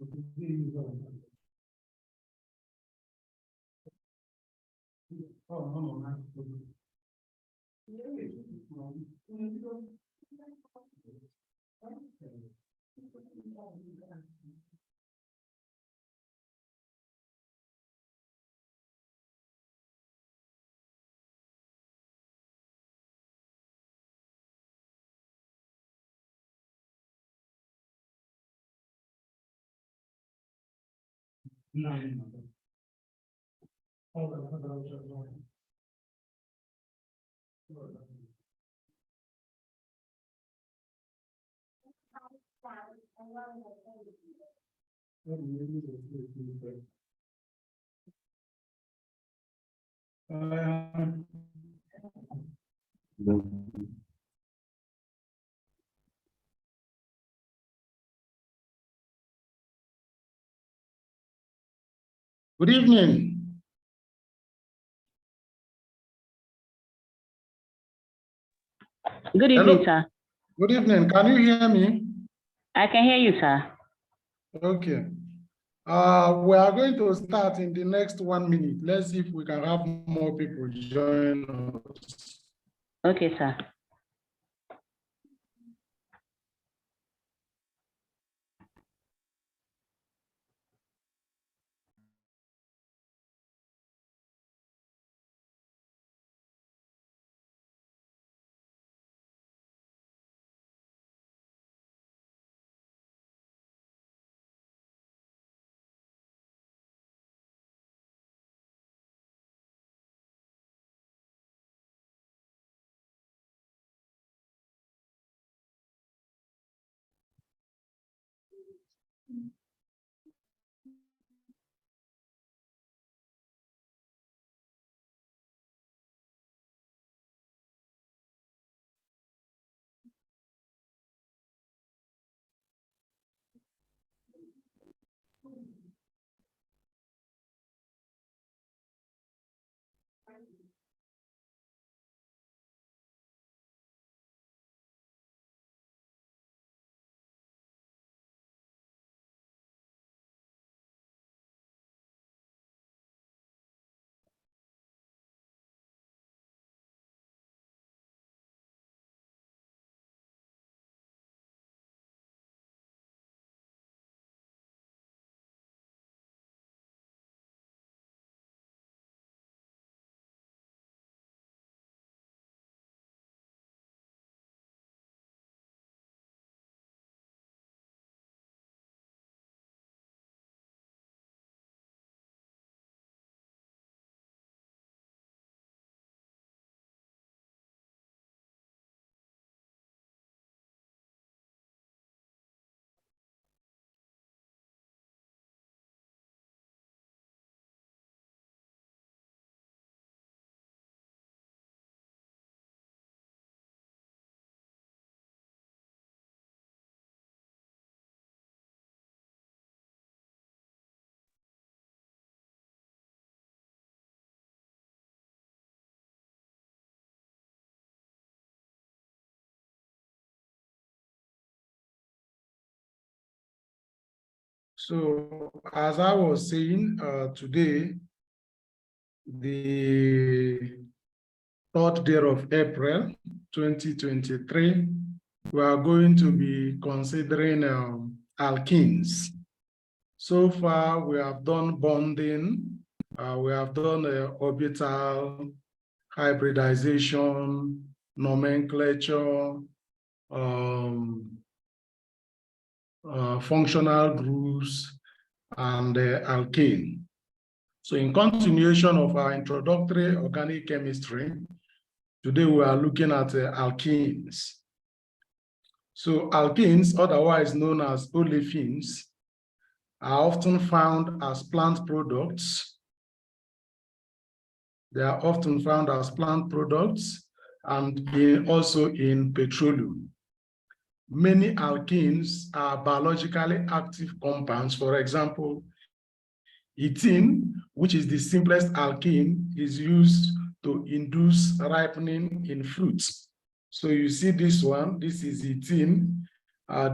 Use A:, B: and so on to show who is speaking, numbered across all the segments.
A: Good evening.
B: Good evening, sir.
A: Good evening. Can you hear me?
B: I can hear you, sir.
A: Okay. We are going to start in the next 1 minute. Let's see if we can have more people join us.
B: Okay, sir.
A: So, as I was saying, today, the 3rd day of April, 2023, we are going to be considering alkenes. So far, we have done bonding, we have done orbital hybridization, nomenclature, functional groups, and alkane. So in continuation of our introductory organic chemistry, today we are looking at alkenes. So alkenes, otherwise known as olefins, are often found as plant products. They are often found as plant products and also in petroleum. Many alkenes are biologically active compounds. For example, ethene, which is the simplest alkene, is used to induce ripening in fruits. So you see this one, this is ethene,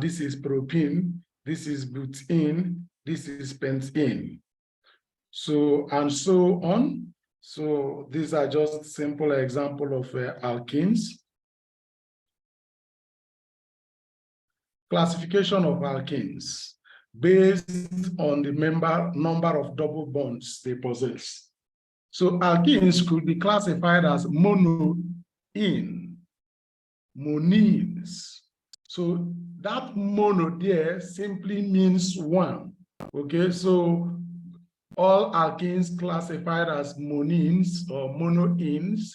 A: this is propene, this is butene, This is pentene. So, and so on. So these are just simple example of alkenes. Classification of alkenes based on the number of double bonds they possess. So alkenes could be classified as monoene, monenes. So that mono there simply means one. Okay, so all alkenes classified as monenes or monoenes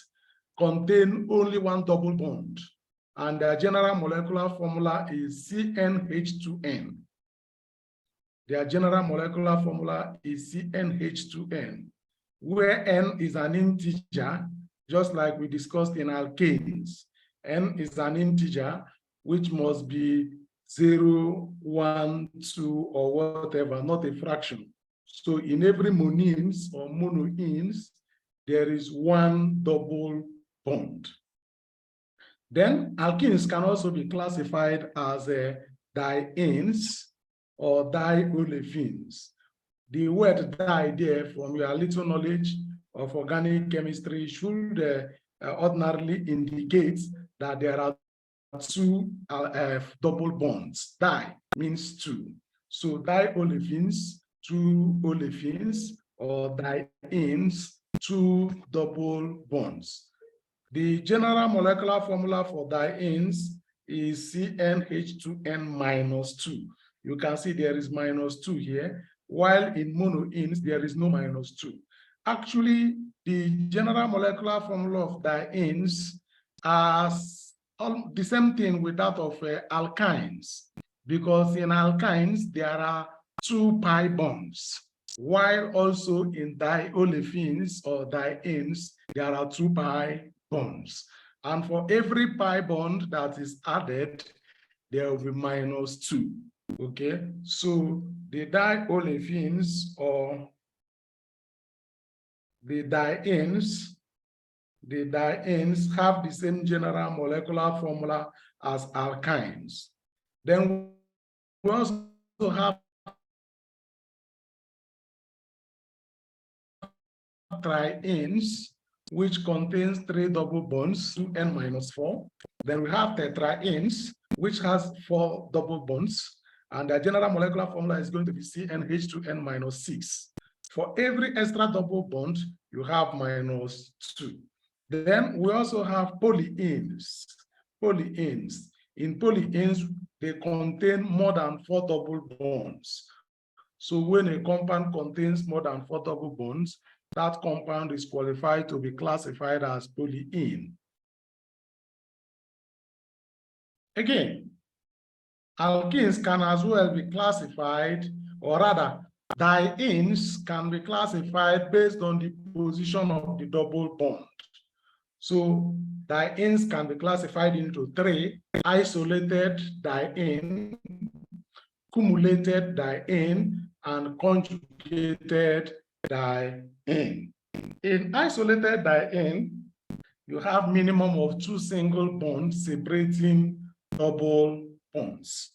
A: contain only one double bond, and their general molecular formula is CnH2n. Their general molecular formula is CnH2n, where n is an integer, just like we discussed in alkanes. N is an integer which must be 0, 1, 2, or whatever, not a fraction. So in every monenes or monoenes, there is one double bond. Then alkenes can also be classified as dienes or diolefins. The word di there, from your little knowledge of organic chemistry, should ordinarily indicate that there are two double bonds. Di means two. So diolefins, two olefins, or dienes, two double bonds. The general molecular formula for dienes is CnH2n minus 2. You can see there is minus 2 here, while in monoenes, there is no minus 2. Actually, the general molecular formula of dienes is the same thing with that of alkynes, because in alkynes, there are 2 pi bonds, while also in diolefins or dienes, there are 2 pi bonds. And for every pi bond that is added, there will be minus 2. Okay, so the diolefins or the dienes have the same general molecular formula as alkynes. Then we also have trienes, which contains 3 double bonds, 2n minus 4. Then we have tetraenes, which has 4 double bonds, and the general molecular formula is going to be CnH2n minus 6. For every extra double bond, you have minus 2. Then we also have polyenes. Polyenes. In polyenes, they contain more than 4 double bonds. So when a compound contains more than 4 double bonds, that compound is qualified to be classified as polyene. Again, alkenes can as well be classified, or rather, dienes can be classified based on the position of the double bond. So dienes can be classified into 3: isolated diene, cumulated diene, and conjugated diene. In isolated diene, you have minimum of 2 single bonds separating double bonds.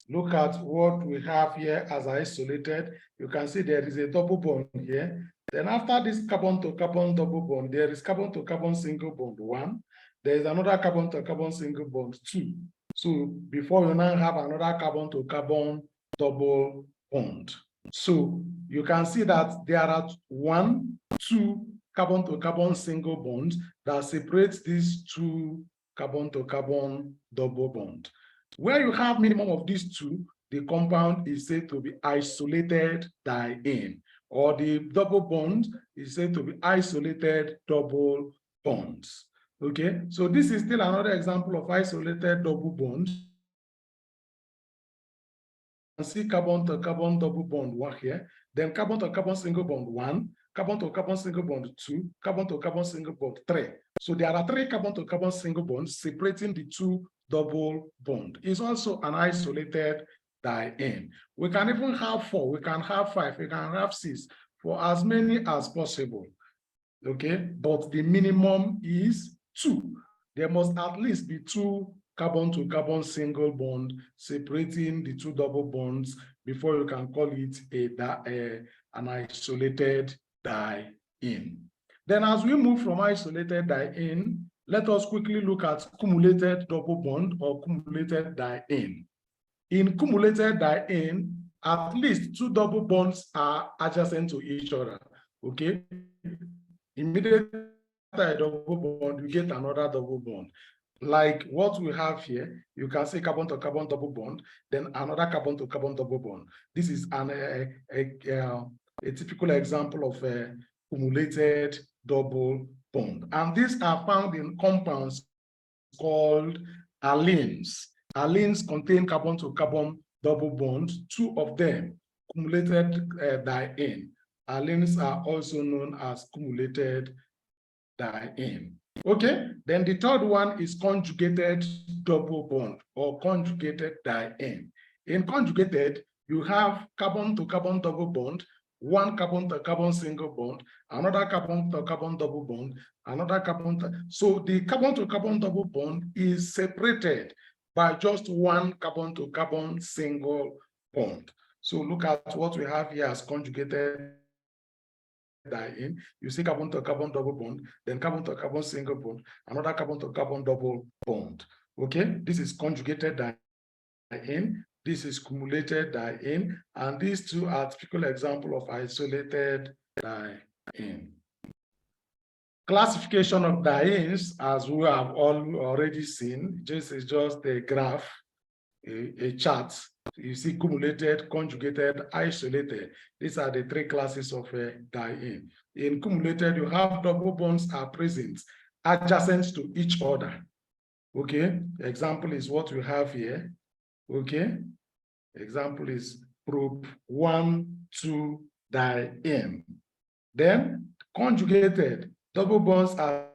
A: Look at what we have here as isolated. You can see there is a double bond here. Then after this carbon-to-carbon double bond, there is carbon-to-carbon single bond 1. There is another carbon-to-carbon single bond 2. So before you now have another carbon-to-carbon double bond. So you can see that there are 1, 2 carbon-to-carbon single bonds that separates these 2 carbon-to-carbon double bond. Where you have minimum of these 2, the compound is said to be isolated diene, or the double bond is said to be isolated double bonds. Okay, so this is still another example of isolated double bonds. You can see carbon-to-carbon double bond 1 here, then carbon-to-carbon single bond 1, carbon-to-carbon single bond 2, carbon-to-carbon single bond 3. So there are 3 carbon-to-carbon single bonds separating the 2 double bond. It's also an isolated diene. We can even have 4, we can have 5, we can have 6, for as many as possible. Okay, but the minimum is 2. There must at least be 2 carbon-to-carbon single bond separating the 2 double bonds before you can call it an isolated diene. Then as we move from isolated diene, let us quickly look at cumulated double bond or cumulated diene. In cumulated diene, at least two double bonds are adjacent to each other, okay? Immediately after a double bond, you get another double bond. Like what we have here, you can see carbon to carbon double bond, then another carbon to carbon double bond. This is a typical example of a cumulated double bond. And these are found in compounds called allenes. Allenes contain carbon to carbon double bonds, two of them cumulated diene. Allenes are also known as cumulated diene. Okay, then the third one is conjugated double bond or conjugated diene. In conjugated, you have carbon to carbon double bond, one carbon to carbon single bond, another carbon to carbon double bond, another carbon to, so the carbon to carbon double bond is separated by just one carbon to carbon single bond. So look at what we have here as conjugated diene. You see carbon to carbon double bond, then carbon to carbon single bond, another carbon to carbon double bond. Okay, this is conjugated diene. This is cumulated diene, and these two are typical example of isolated diene. Classification of dienes, as we have already seen, this is just a graph, a chart. You see cumulated, conjugated, isolated. These are the three classes of diene. In cumulated, you have double bonds are present adjacent to each other. Okay, example is what we have here. Okay, example is prop 1,2 diene. Then conjugated, double bonds are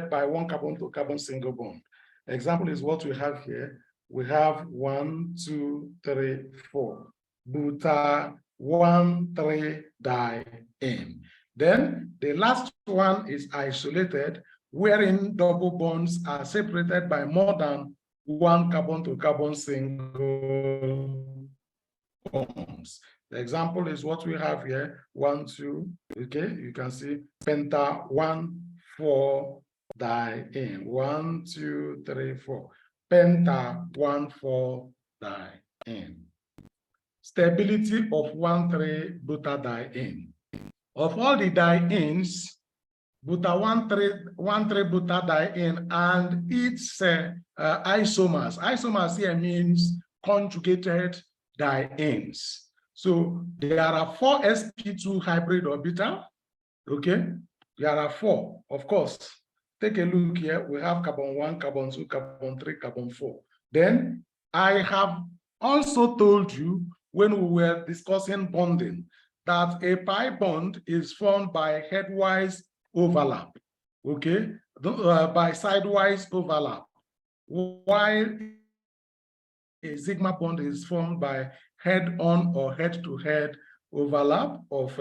A: by one carbon to carbon single bond. Example is what we have here. We have 1, 2, 3, 4. Buta 1, 3 diene. Then the last one is isolated, wherein double bonds are separated by more than one carbon to carbon single bonds. The example is what we have here, 1, 2, okay, you can see penta 1, 4 diene, 1, 2, 3, 4. Penta 1, 4 diene. Stability of 1, 3 buta diene. Of all the dienes, buta 1, 3 buta diene and its isomers. Isomers here means conjugated dienes. So there are 4 sp2 hybrid orbital. Okay, there are 4, of course. Take a look here. We have carbon 1, carbon 2, carbon 3, carbon 4. Then I have also told you when we were discussing bonding that a pi bond is formed by headwise overlap, okay, by sidewise overlap, while a sigma bond is formed by head-on or head-to-head overlap of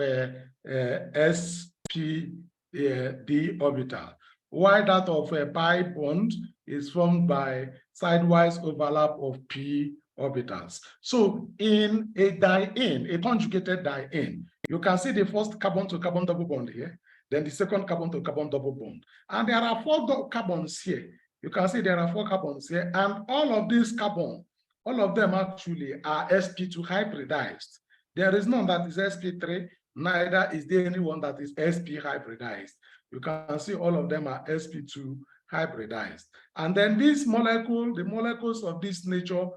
A: sp d orbital, while that of a pi bond is formed by sidewise overlap of p orbitals. So in a diene, a conjugated diene, you can see the first carbon to carbon double bond here, then the second carbon to carbon double bond. And there are 4 carbons here. You can see there are 4 carbons here, and all of these carbons, all of them actually are sp2 hybridized. There is none that is sp3, neither is there anyone that is sp hybridized. You can see all of them are sp2 hybridized. And then this molecule, the molecules of this nature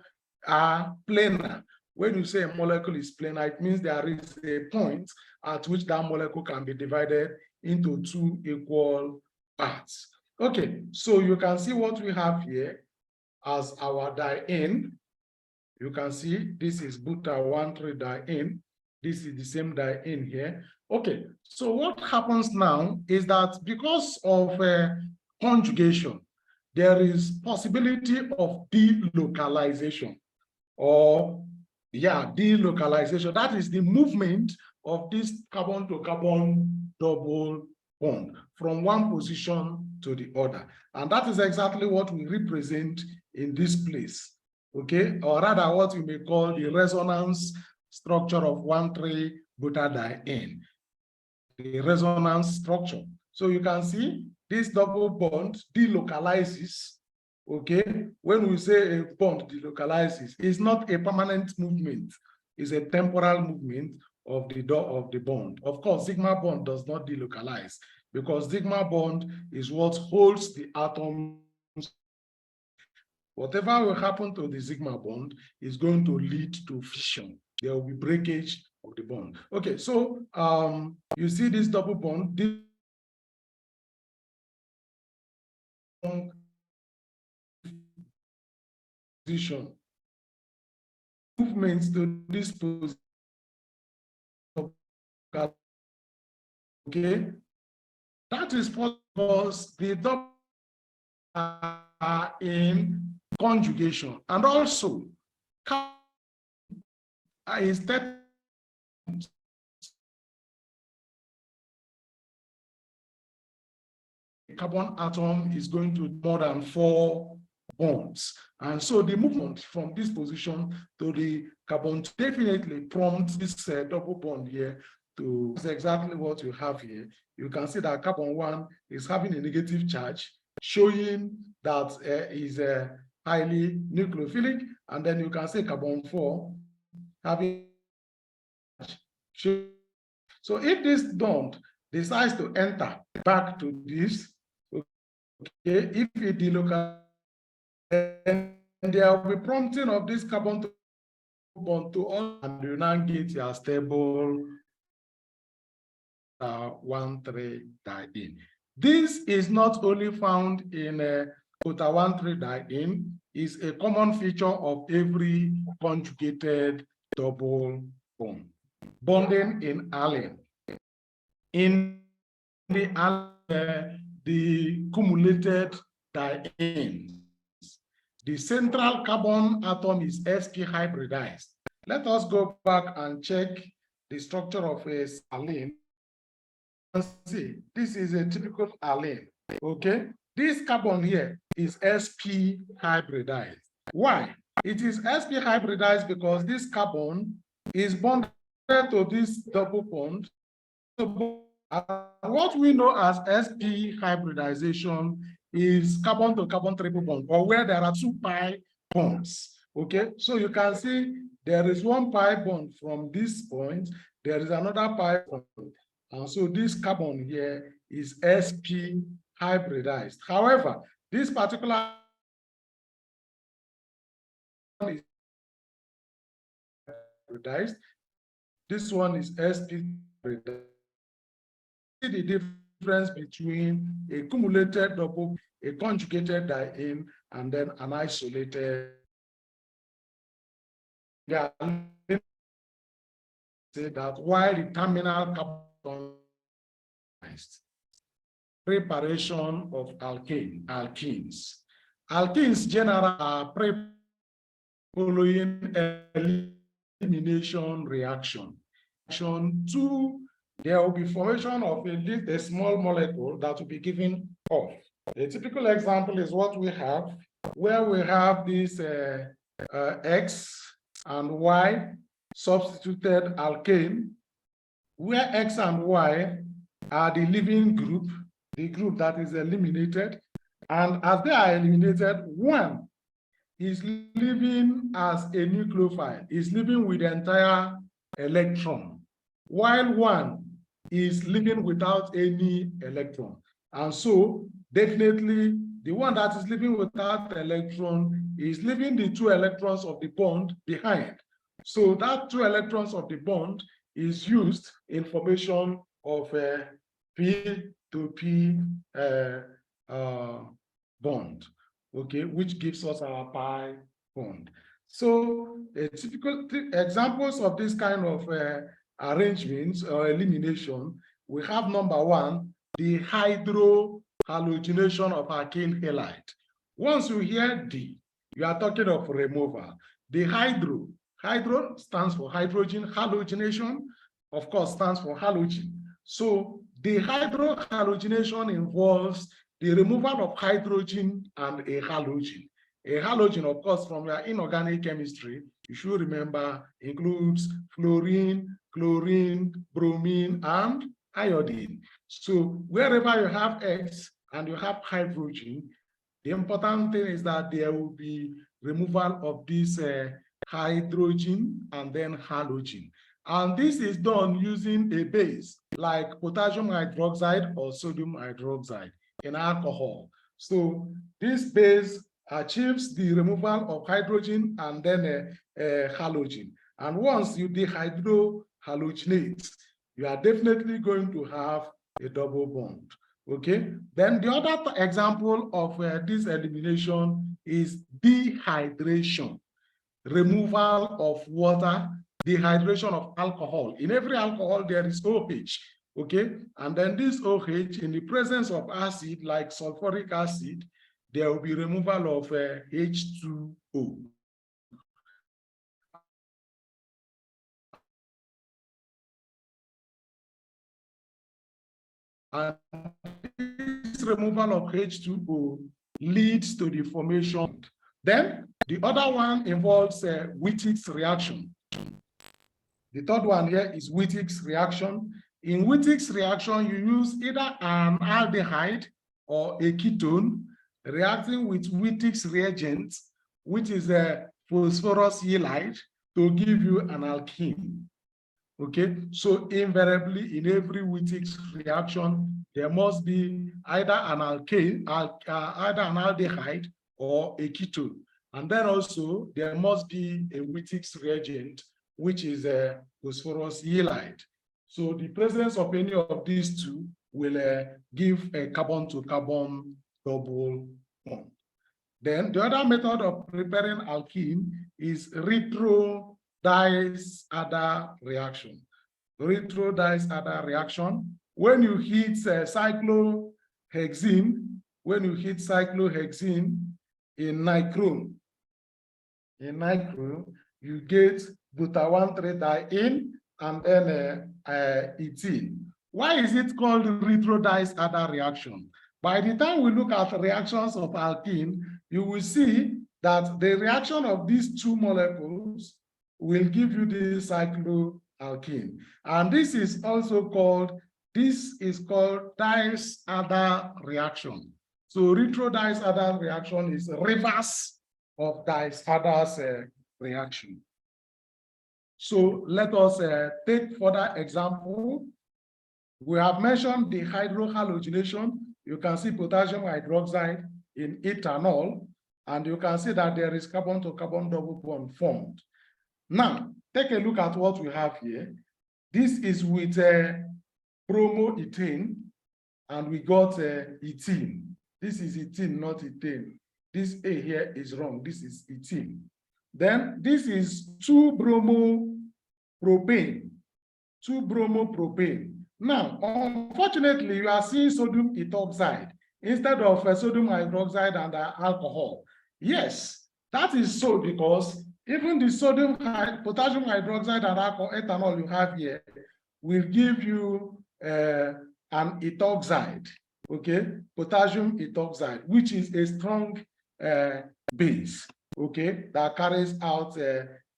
A: are planar. When you say a molecule is planar, it means there is a point at which that molecule can be divided into 2 equal parts. Okay, so you can see what we have here as our diene. You can see this is buta 1, 3 diene. This is the same diene here. Okay, so what happens now is that because of conjugation, there is possibility of delocalization, or delocalization. That is the movement of this carbon to carbon double bond from one position to the other. And that is exactly what we represent in this place. okay, or rather what you may call the resonance structure of 1,3-butadiene, the resonance structure. So you can see this double bond delocalizes, okay? When we say a bond delocalizes, it's not a permanent movement, it's a temporal movement of the bond. Of course, sigma bond does not delocalize because sigma bond is what holds the atoms. Whatever will happen to the sigma bond is going to lead to fission. There will be breakage of the bond. Okay, so you see this double bond, this position, movements to this position, okay? That is because the double are in conjugation, and also instead carbon atom is going to more than 4 bonds. And so the movement from this position to the carbon definitely prompts this double bond here to exactly what you have here. You can see that carbon 1 is having a negative charge, showing that is highly nucleophilic. And then you can see carbon 4 having. So if this bond decides to enter back to this, okay, if it delocalizes, then there will be prompting of this carbon to bond to all, and you now get your stable 1,3-diene. This is not only found in 1,3-diene, is a common feature of every conjugated double bond. Bonding in alene. In the alene, the cumulated dienes, the central carbon atom is sp hybridized. Let us go back and check the structure of a alene. See, this is a typical alene, okay? This carbon here is sp hybridized. Why? It is sp hybridized because this carbon is bonded to this double bond. What we know as sp hybridization is carbon to carbon triple bond, or where there are 2 pi bonds. Okay, so you can see there is 1 pi bond from this point, there is another pi bond, and so this carbon here is sp hybridized. However, this particular is hybridized, this one is sp hybridized. The difference between a cumulated double, a conjugated diene, and then an isolated. Yeah, say that while the terminal carbon preparation of alkenes. Alkenes generally are following elimination reaction. There will be formation of a small molecule that will be given off. A typical example is what we have, where we have this X and Y substituted alkane, where X and Y are the leaving group, the group that is eliminated. And as they are eliminated, one is leaving as a nucleophile, is leaving with the entire electron, while one is leaving without any electron. And so definitely the one that is leaving without electron is leaving the 2 electrons of the bond behind. So that 2 electrons of the bond is used in formation of a P to P bond, okay, which gives us our pi bond. So typical examples of this kind of arrangements or elimination, we have number 1, the hydrohalogenation of alkane halide. Once you hear D, you are talking of removal. The hydro stands for hydrogen, halogenation, of course, stands for halogen. So the hydrohalogenation involves the removal of hydrogen and a halogen. A halogen, of course, from your inorganic chemistry, you should remember, includes fluorine, chlorine, bromine, and iodine. So wherever you have X and you have hydrogen, the important thing is that there will be removal of this hydrogen and then halogen. And this is done using a base like potassium hydroxide or sodium hydroxide in alcohol. So this base achieves the removal of hydrogen and then halogen. And once you dehydrohalogenate, you are definitely going to have a double bond. Okay, then the other example of this elimination is dehydration, removal of water, dehydration of alcohol. In every alcohol, there is OH, okay? And then this OH, in the presence of acid like sulfuric acid, there will be removal of H2O. And this removal of H2O leads to the formation. Then the other one involves Wittig's reaction. The third one here is Wittig's reaction. In Wittig's reaction, you use either an aldehyde or a ketone reacting with Wittig's reagent, which is a phosphorus halide, to give you an alkene. Okay, so invariably in every Wittig's reaction, there must be either an alkane, either an aldehyde or a ketone. And then also there must be a Wittig's reagent, which is a phosphorus halide. So the presence of any of these two will give a carbon-to-carbon double bond. Then the other method of preparing alkene is retro-dice-adder reaction. Retro-dice-adder reaction, when you heat cyclohexene, in nichrome, you get buta-1,3-diene and then ethene. Why is it called retro-dice-adder reaction? By the time we look at reactions of alkene, you will see that the reaction of these two molecules will give you the cycloalkene. And this is also called, dice-adder reaction. So retro-dice-adder reaction is reverse of dice-adder's reaction. So let us take further example. We have mentioned the hydrohalogenation. You can see potassium hydroxide in ethanol, and you can see that there is carbon-to-carbon double bond formed. Now, take a look at what we have here. This is with bromoethane, and we got ethene. This is ethene, not ethane. This A here is wrong. This is ethene. Then this is 2-bromopropane. 2-bromopropane. Now, unfortunately, you are seeing sodium ethoxide instead of sodium hydroxide and alcohol. Yes, that is so because even the potassium hydroxide and alcohol ethanol you have here will give you an ethoxide, okay? Potassium ethoxide, which is a strong base, okay, that carries out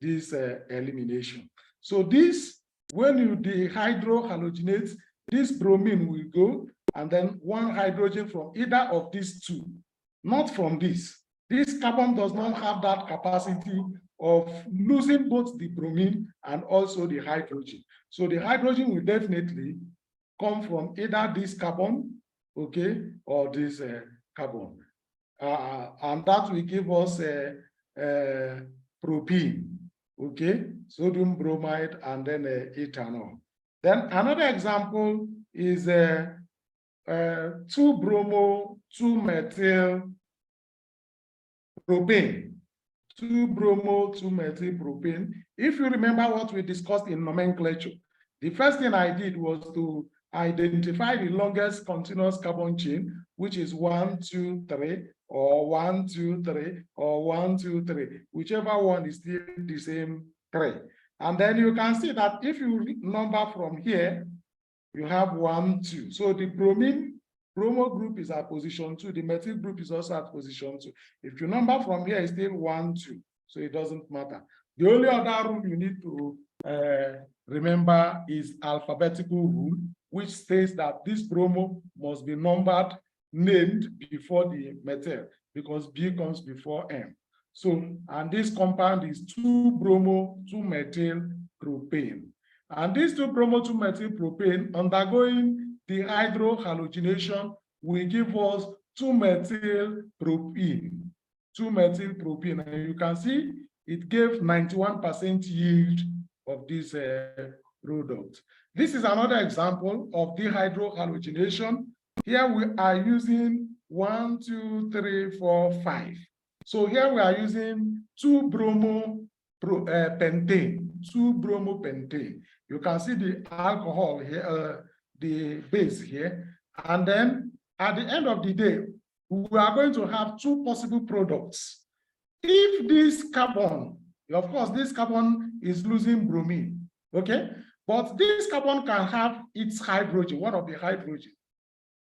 A: this elimination. So this, when you dehydrohalogenate, this bromine will go, and then one hydrogen from either of these two, not from this. This carbon does not have that capacity of losing both the bromine and also the hydrogen. So the hydrogen will definitely come from either this carbon, okay, or this carbon. And that will give us propene, okay, sodium bromide, and then ethanol. Then another example is 2-bromo-2-methyl propane. 2-bromo-2-methyl propane. If you remember what we discussed in nomenclature, the first thing I did was to identify the longest continuous carbon chain, which is 1, 2, 3, or 1, 2, 3, or 1, 2, 3, whichever one is still the same 3. And then you can see that if you number from here, you have 1, 2. So the bromine Bromo group is at position 2. The methyl group is also at position 2. If you number from here, it's still 1, 2. So it doesn't matter. The only other rule you need to remember is alphabetical rule, which states that this bromo must be numbered, named before the methyl, because B comes before M. So, and this compound is 2-bromo 2-methyl propane. And these 2-bromo 2-methyl propane undergoing the hydrohalogenation will give us 2-methyl propene. 2-methyl propene. And you can see it gave 91% yield of this product. This is another example of dehydrohalogenation. Here we are using 1, 2, 3, 4, 5. So here we are using 2-bromo pentane, 2-bromo pentane. You can see the alcohol here, the base here. And then at the end of the day, we are going to have 2 possible products. If this carbon, of course, this carbon is losing bromine, okay? But this carbon can have its hydrogen, one of the hydrogen,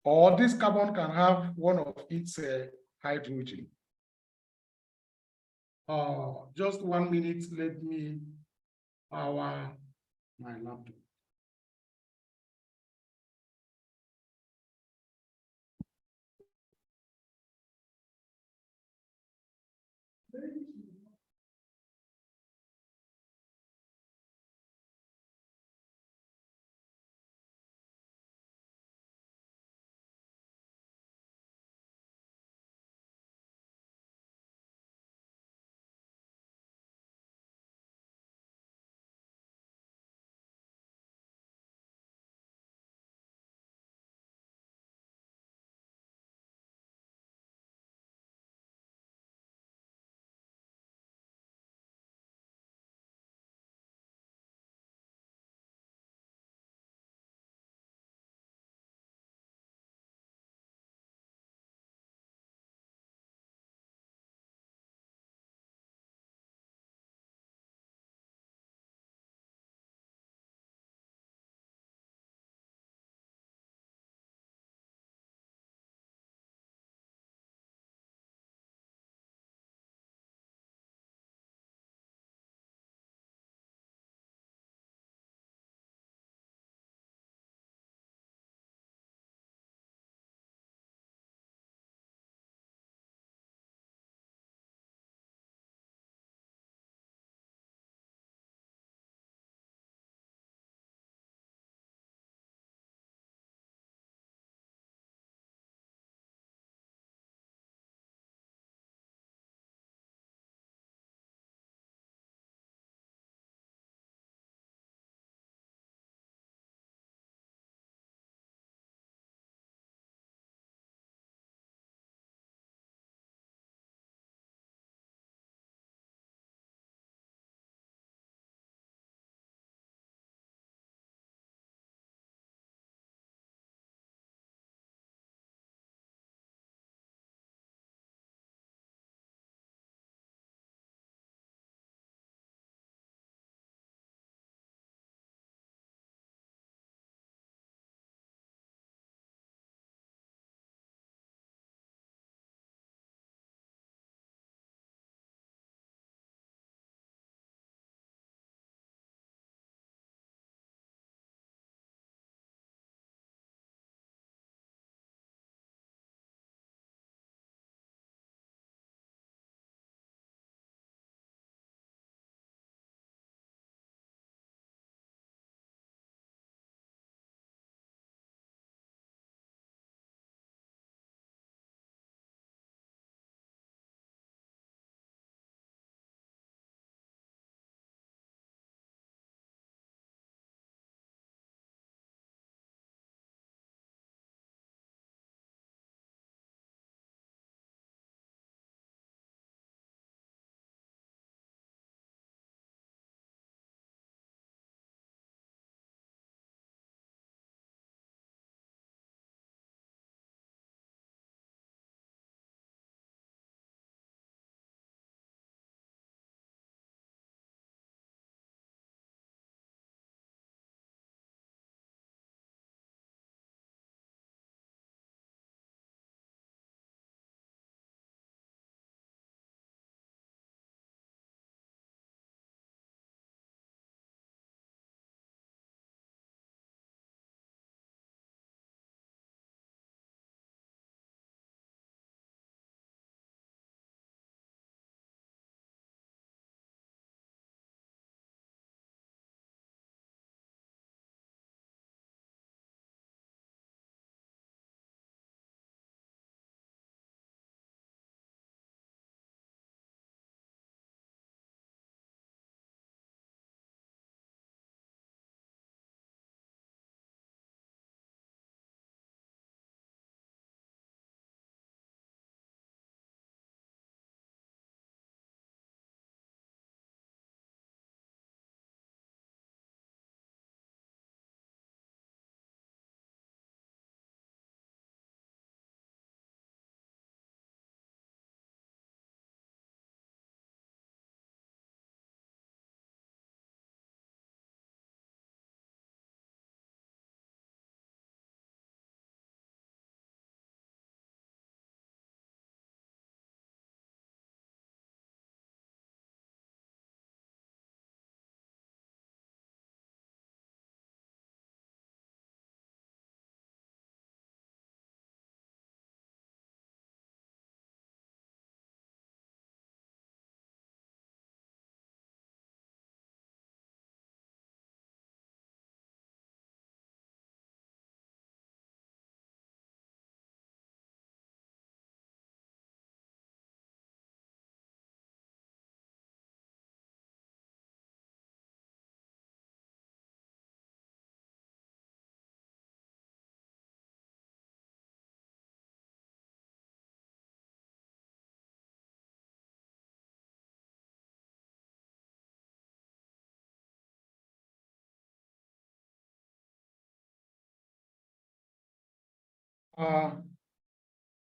A: or this carbon can have one of its hydrogen. Just 1 minute, let me power my laptop.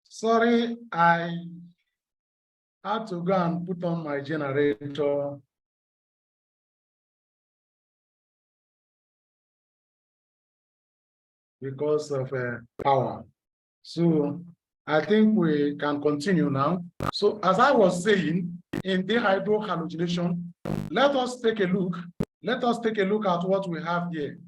A: Sorry, I had to go and put on my generator. Because of power. So I think we can continue now. So as I was saying, in dehydrohallucination, let us take a look. Let us take a look at what we have here.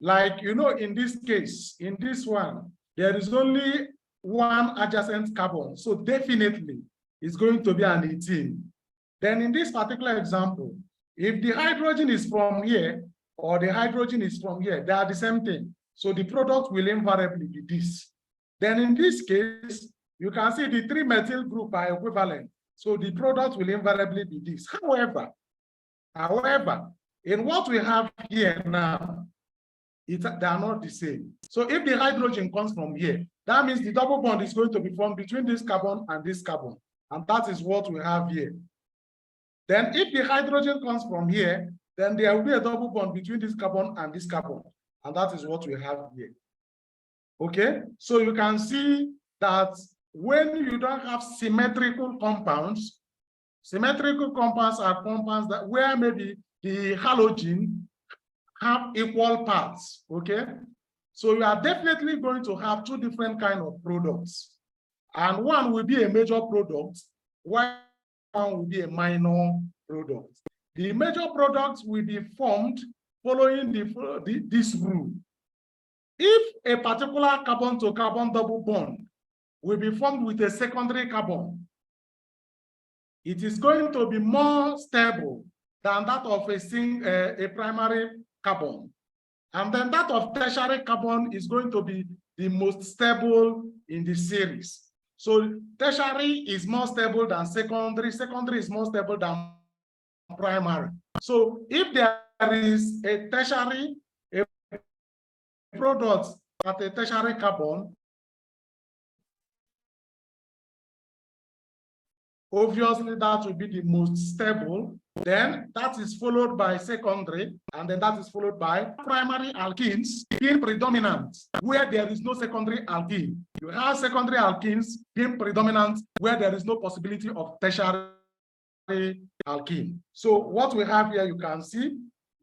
A: Like, you know, in this case, in this one, there is only one adjacent carbon. So definitely it's going to be an 18. Then in this particular example, if the hydrogen is from here or the hydrogen is from here, they are the same thing. So the product will invariably be this. Then in this case, you can see the 3-methyl group are equivalent. So the product will invariably be this. However, in what we have here now, they are not the same. So if the hydrogen comes from here, that means the double bond is going to be formed between this carbon and this carbon. And that is what we have here. Then if the hydrogen comes from here, then there will be a double bond between this carbon and this carbon. And that is what we have here. Okay, so you can see that when you don't have symmetrical compounds are compounds that where maybe the halogen have equal parts, okay? So you are definitely going to have two different kinds of products. And one will be a major product, while one will be a minor product. The major products will be formed following this rule. If a particular carbon-to-carbon double bond will be formed with a secondary carbon, it is going to be more stable than that of a primary carbon. And then that of tertiary carbon is going to be the most stable in the series. So tertiary is more stable than secondary, secondary is more stable than primary. So if there is a tertiary, a product at a tertiary carbon, obviously that will be the most stable. Then that is followed by secondary, and then that is followed by primary alkenes being predominant where there is no secondary alkene. You have secondary alkenes being predominant where there is no possibility of tertiary alkene. So what we have here, you can see,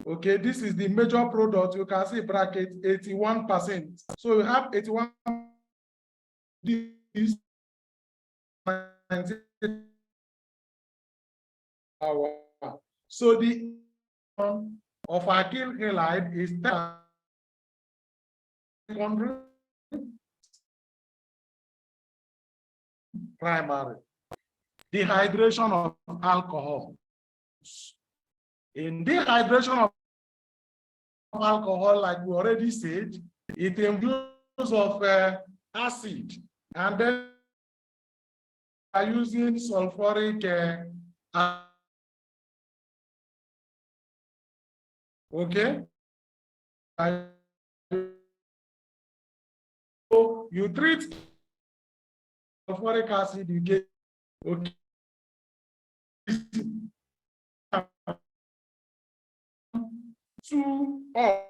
A: okay, this is the major product. You can see bracket 81%. So you have 81. This so the of alkyl halide is secondary, primary. Dehydration of alcohol. In dehydration of alcohol, like we already said, it involves of acid, and then are using sulfuric acid. Okay. So you treat sulfuric acid, you get okay. Two all.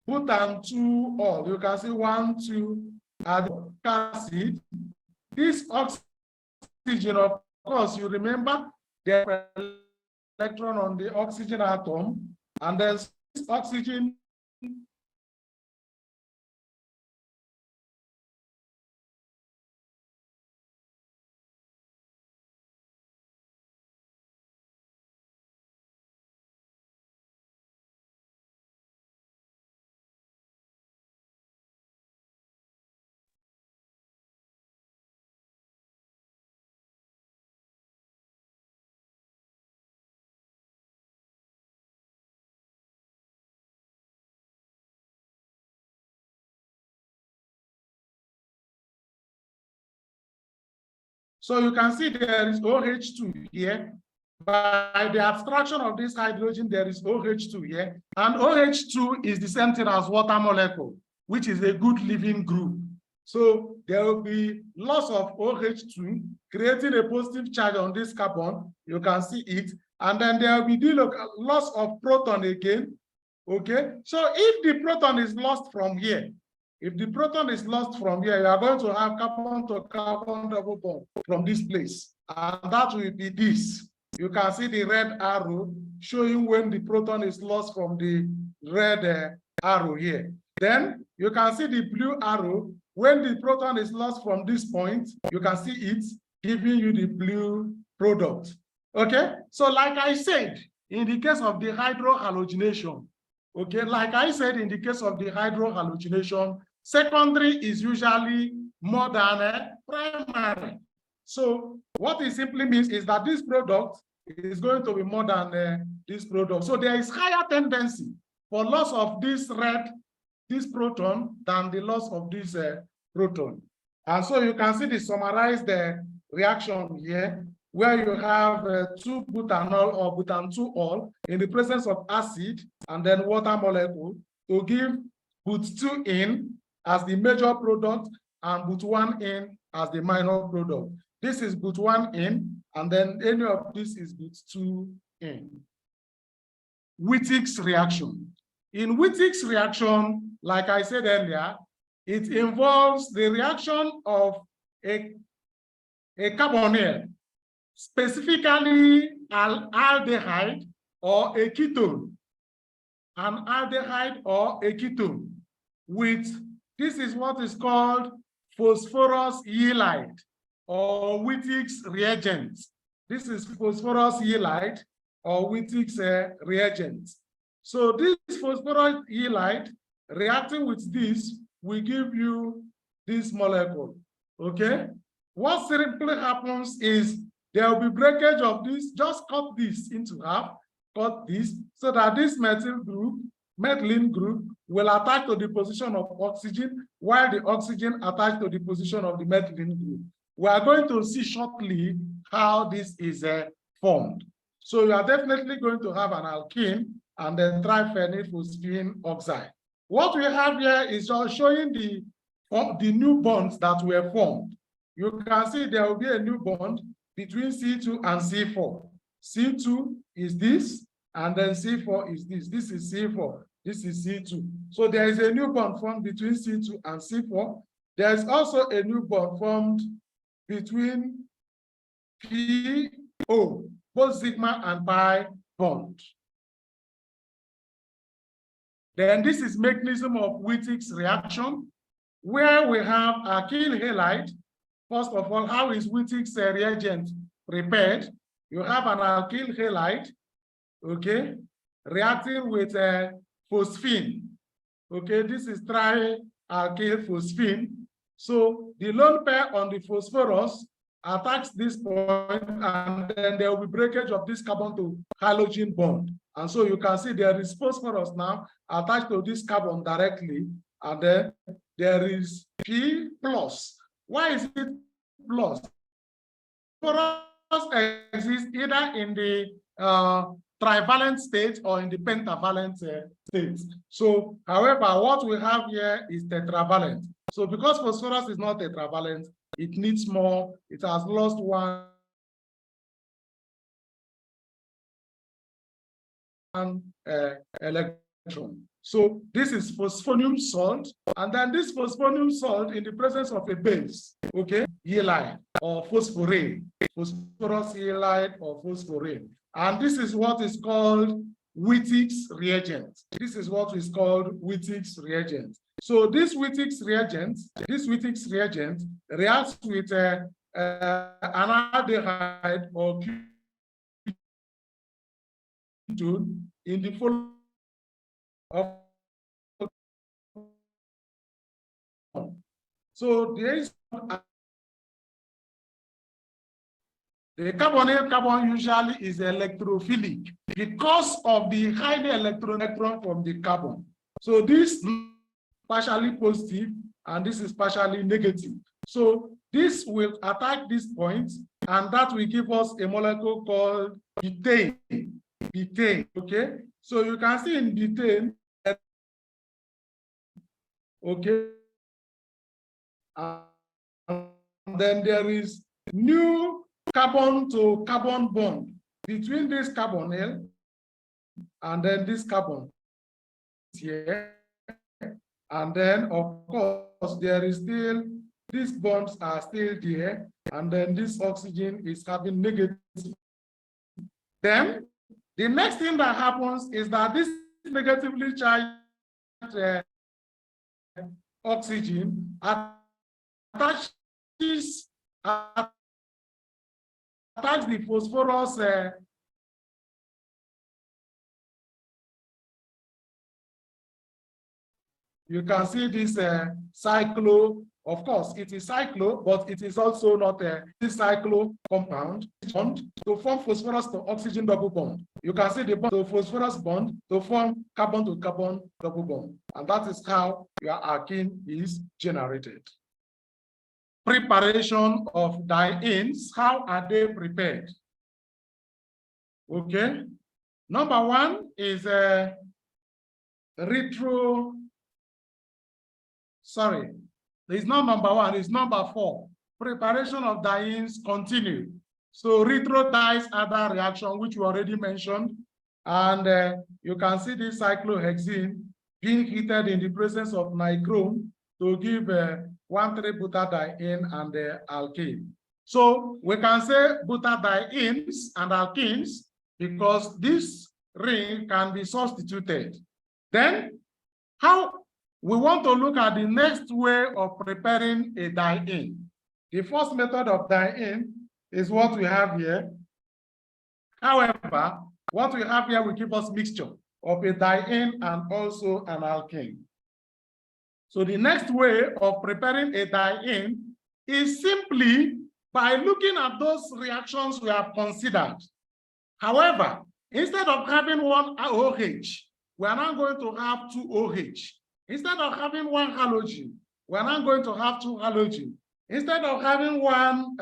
A: Put on two all. You can see 1, 2 add acid. This oxygen, of course, you remember the electron on the oxygen atom. And then oxygen so you can see there is OH2 here. By the abstraction of this hydrogen, there is OH2 here. And OH2 is the same thing as water molecule, which is a good living group. So there will be loss of OH2, creating a positive charge on this carbon. You can see it. And then there will be loss of proton again. Okay. So if the proton is lost from here, If the proton is lost from here, you are going to have carbon to carbon double bond from this place. And that will be this. You can see the red arrow showing when the proton is lost from the red arrow here. Then you can see the blue arrow. When the proton is lost from this point, you can see it giving you the blue product. Okay, so like I said, in the case of the hydrohalogenation, okay, like I said, in the case of the hydrohalogenation, secondary is usually more than primary. So what it simply means is that this product is going to be more than this product. So there is higher tendency for loss of this proton than the loss of this proton. And so you can see the summarized reaction here, where you have 2-butanol or butan-2-ol in the presence of acid and then water molecule to give but2-in as the major product and but1-in as the minor product. This is but1-in, and then any of this is but2-in. Wittig's reaction. In Wittig's reaction, like I said earlier, it involves the reaction of a carbonyl, specifically an aldehyde or a ketone, an aldehyde or a ketone, with, this is what is called phosphorus halide or Wittig's reagent. This is phosphorus halide or Wittig's reagent. So this phosphorus halide reacting with this will give you this molecule, okay? What simply happens is there will be breakage of this. Just cut this into half, cut this, so that this methylene group will attach to the position of oxygen, while the oxygen attached to the position of the methylene group. We are going to see shortly how this is formed. So you are definitely going to have an alkene and then triphenylphosphine oxide. What we have here is just showing the new bonds that were formed. You can see there will be a new bond between C2 and C4. C2 is this, and then C4 is this. This is C4, this is C2. So there is a new bond formed between C2 and C4. There is also a new bond formed between PO, both sigma and pi bond. Then this is mechanism of Wittig's reaction, where we have alkyl halide. First of all, how is Wittig's reagent prepared? You have an alkyl halide, okay, reacting with phosphine. Okay, this is trialkyl phosphine. So the lone pair on the phosphorus attacks this point, and then there will be breakage of this carbon to halogen bond. And so you can see there is phosphorus now attached to this carbon directly, and then there is P plus. Why is it plus? Phosphorus exists either in the trivalent state or in the pentavalent state. So, however, what we have here is tetravalent. So, because phosphorus is not tetravalent, it needs more. It has lost one electron. So this is phosphonium salt, and then this phosphonium salt in the presence of a base, okay, halide or phosphorane, phosphorus halide or phosphorane. And this is what is called Wittig's reagent. This is what is called Wittig's reagent. So this Wittig's reagent reacts with an aldehyde or ketone in the following of. So there is the carbonyl carbon usually is electrophilic because of the highly electron from the carbon. So this is partially positive and this is partially negative. So this will attack this point, and that will give us a molecule called butane. Butane, okay? So you can see in butane, okay? And then there is new carbon to carbon bond between this carbonyl and then this carbon here. And then, of course, there is still, these bonds are still there, and then this oxygen is having negative. Then, the next thing that happens is that this negatively charged oxygen attach the phosphorus you can see this cyclo, of course, it is cyclo, but it is also not this cyclo compound bond to form phosphorus to oxygen double bond. You can see the bond to phosphorus bond to form carbon to carbon double bond. And that is how your alkene is generated. Preparation of dienes, how are they prepared? Okay. Number one is it's not number one, it's number 4. Preparation of dienes continue. So retro-dies other reaction, which we already mentioned. And you can see this cyclohexene being heated in the presence of nichrome to give 1,3-butadiene and alkene. So we can say butadienes and alkenes because this ring can be substituted. Then, how we want to look at the next way of preparing a diene. The first method of diene is what we have here. However, what we have here will give us mixture of a diene and also an alkene. So the next way of preparing a diene is simply by looking at those reactions we have considered. However, instead of having one OH, we are now going to have 2 OH. Instead of having one halogen, we are now going to have 2 halogen. Instead of having one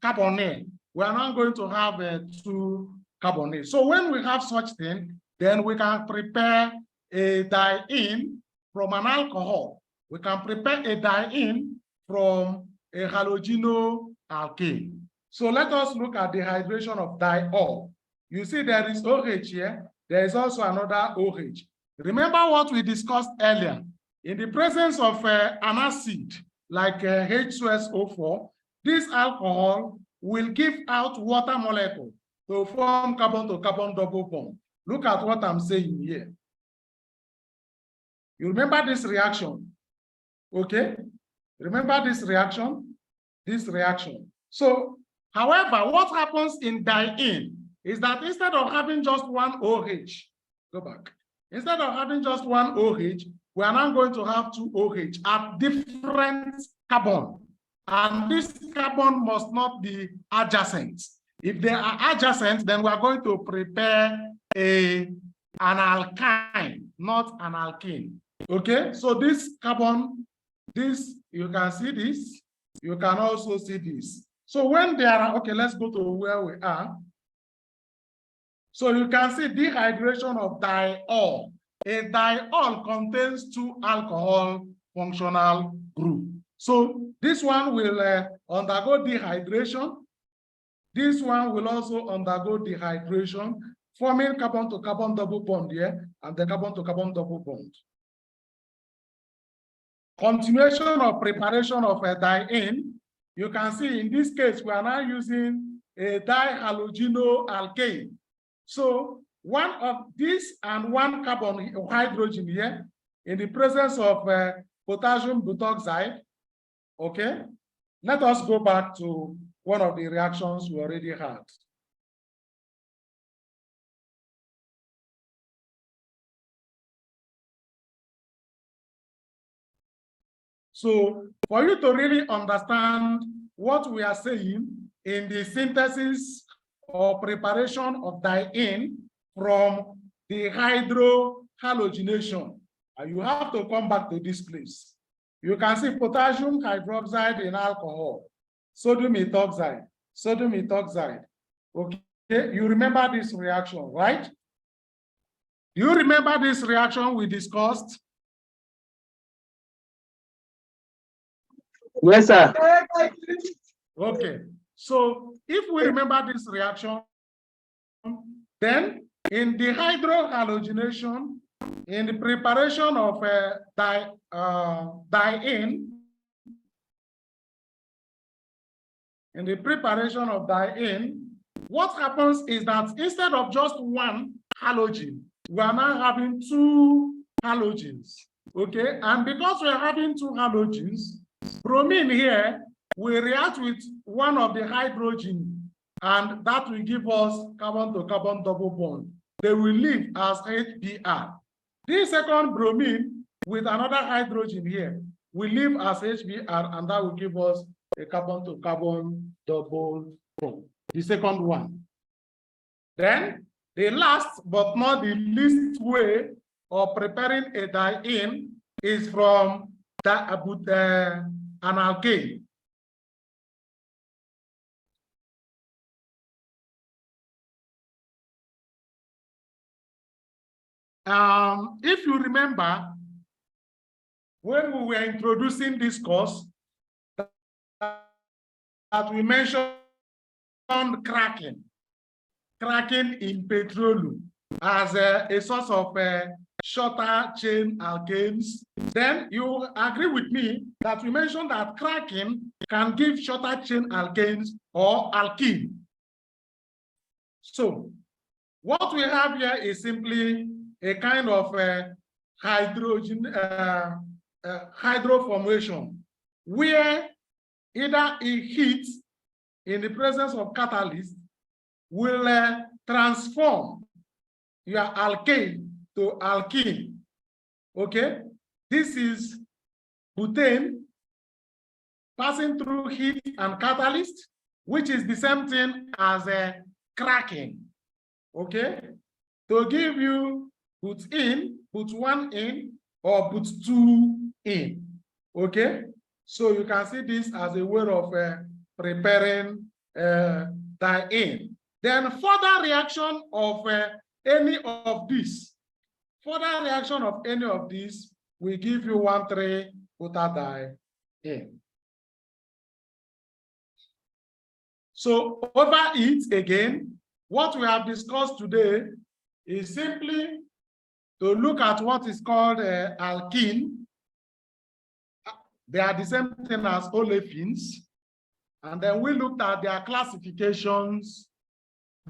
A: carbonyl, we are now going to have 2 carbonyl. So when we have such thing, then we can prepare a diene from an alcohol. We can prepare a diene from a halogenoalkane. So let us look at the hydration of diol. You see there is OH here. There is also another OH. Remember what we discussed earlier. In the presence of an acid like H2SO4, this alcohol will give out water molecule to form carbon-to-carbon double bond. Look at what I'm saying here. You remember this reaction? Okay? Remember this reaction? This reaction. So, however, what happens in diene is that instead of having just one OH, go back. Instead of having just one OH, we are now going to have 2 OH at different carbon. And this carbon must not be adjacent. If they are adjacent, then we are going to prepare an alkyne, not an alkene. Okay, so this carbon, this, you can see this, you can also see this. So when they are, okay, let's go to where we are. So you can see dehydration of diol. A diol contains 2 alcohol functional group. So this one will undergo dehydration. This one will also undergo dehydration, forming carbon-to-carbon double bond here and the carbon-to-carbon double bond. Continuation of preparation of a diene. You can see in this case, we are now using a dihalogenoalkane. So one of this and one carbon hydrogen here in the presence of potassium butoxide. Okay, let us go back to one of the reactions we already had. So for you to really understand what we are saying in the synthesis or preparation of diene from the hydrohalogenation, you have to come back to this place. You can see potassium hydroxide in alcohol, sodium ethoxide, sodium ethoxide. Okay, you remember this reaction, right? Do you remember this reaction we discussed?
C: Yes, sir.
A: Okay, so if we remember this reaction, then in the hydrohalogenation, in the preparation of diene, in the preparation of diene, what happens is that instead of just one halogen, we are now having two halogens. Okay, and because we are having two halogens, bromine here will react with one of the hydrogen, and that will give us carbon-to-carbon double bond. They will leave as HBr. This second bromine with another hydrogen here will leave as HBr, and that will give us a carbon-to-carbon double bond. The second one. Then the last but not the least way of preparing a diene is from an alkane. If you remember, when we were introducing this course, that we mentioned cracking in petroleum as a source of shorter chain alkanes, then you agree with me that we mentioned that cracking can give shorter chain alkanes or alkene. So what we have here is simply a kind of hydrogen hydroformation, where either a heat in the presence of catalyst will transform your alkane to alkene. Okay, this is butane passing through heat and catalyst, which is the same thing as a cracking. Okay, to give you put one in, or put two in. Okay, so you can see this as a way of preparing diene. Then further reaction of any of these, will give you 1,3-butadiene. So over it again, what we have discussed today is simply to look at what is called alkene. They are the same thing as olefins. And then we looked at their classifications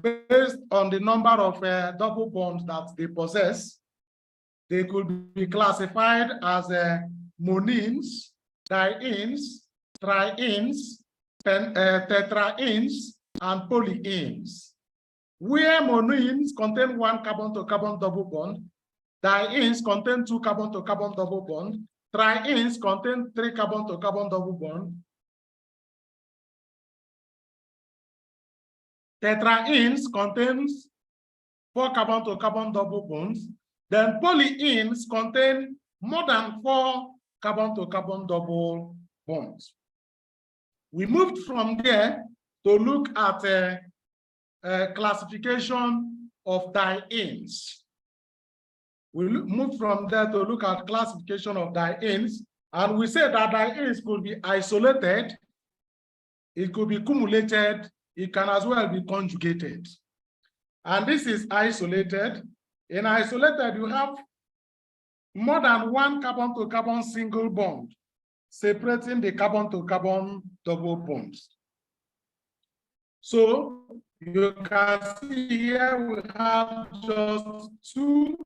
A: based on the number of double bonds that they possess. They could be classified as monenes, dienes, trienes, tetraenes, and polyenes. Where monenes contain one carbon-to-carbon double bond, dienes contain two carbon-to-carbon double bond, trienes contain 3 carbon-to-carbon double bond, tetraenes contains 4 carbon-to-carbon double bonds, then polyenes contain more than 4 carbon-to-carbon double bonds. We moved from there to look at classification of dienes. We moved from there to look at classification of dienes, and we said that dienes could be isolated, it could be cumulated, it can as well be conjugated. And this is isolated. In isolated, you have more than 1 carbon-to-carbon single bond separating the carbon-to-carbon double bonds. So you can see here we have just two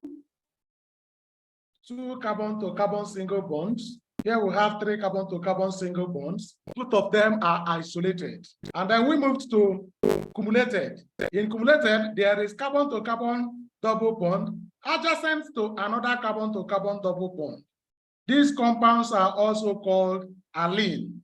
A: carbon-to-carbon single bonds. Here we have 3 carbon-to-carbon single bonds. Both of them are isolated. And then we moved to cumulated. In cumulated, there is carbon-to-carbon double bond adjacent to another carbon-to-carbon double bond. These compounds are also called alene.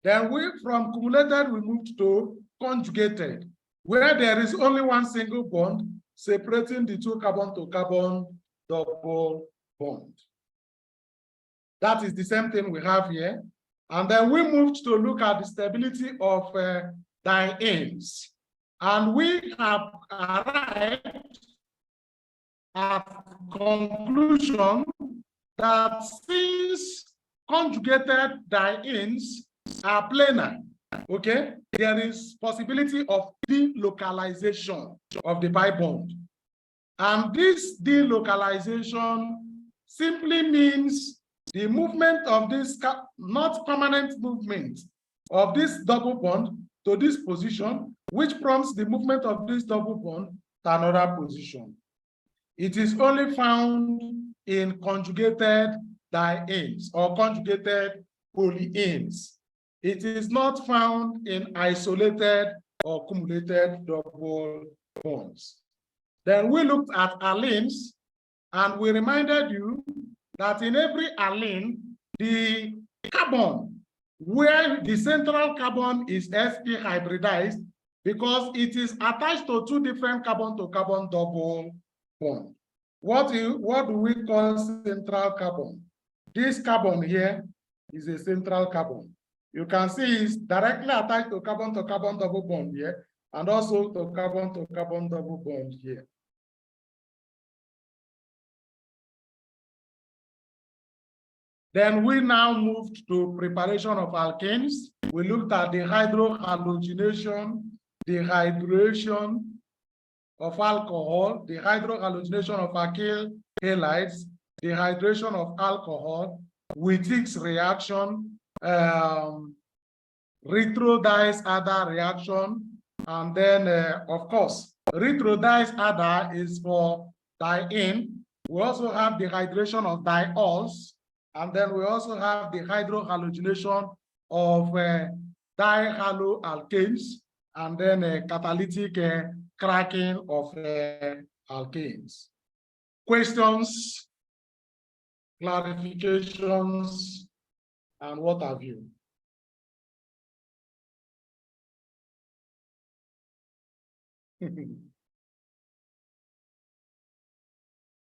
A: Then from cumulated, we moved to conjugated, where there is only 1 single bond separating the 2 carbon-to-carbon double bond. That is the same thing we have here. And then we moved to look at the stability of dienes. And we have arrived at conclusion that since conjugated dienes are planar, okay, there is possibility of delocalization of the pi bond. And this delocalization simply means the movement of this, not permanent movement of this double bond to this position, which prompts the movement of this double bond to another position. It is only found in conjugated dienes or conjugated polyenes. It is not found in isolated or cumulated double bonds. Then we looked at allenes, and we reminded you that in every allene, the carbon, where the central carbon is sp hybridized, because it is attached to two different carbon-to-carbon double bond. What do we call central carbon? This carbon here is a central carbon. You can see it's directly attached to carbon-to-carbon double bond here, and also to carbon-to-carbon double bond here. Then we now moved to preparation of alkanes. We looked at the hydrohalogenation, the hydration of alcohol, the hydrohalogenation of alkyl halides, the hydration of alcohol, Wittig's reaction, retro-dice-adder reaction, and then, of course, retro-dice-adder is for diene. We also have the hydration of diols, and then we also have the hydrohalogenation of dihaloalkanes, and then catalytic cracking of alkanes. Questions, clarifications, and what have you?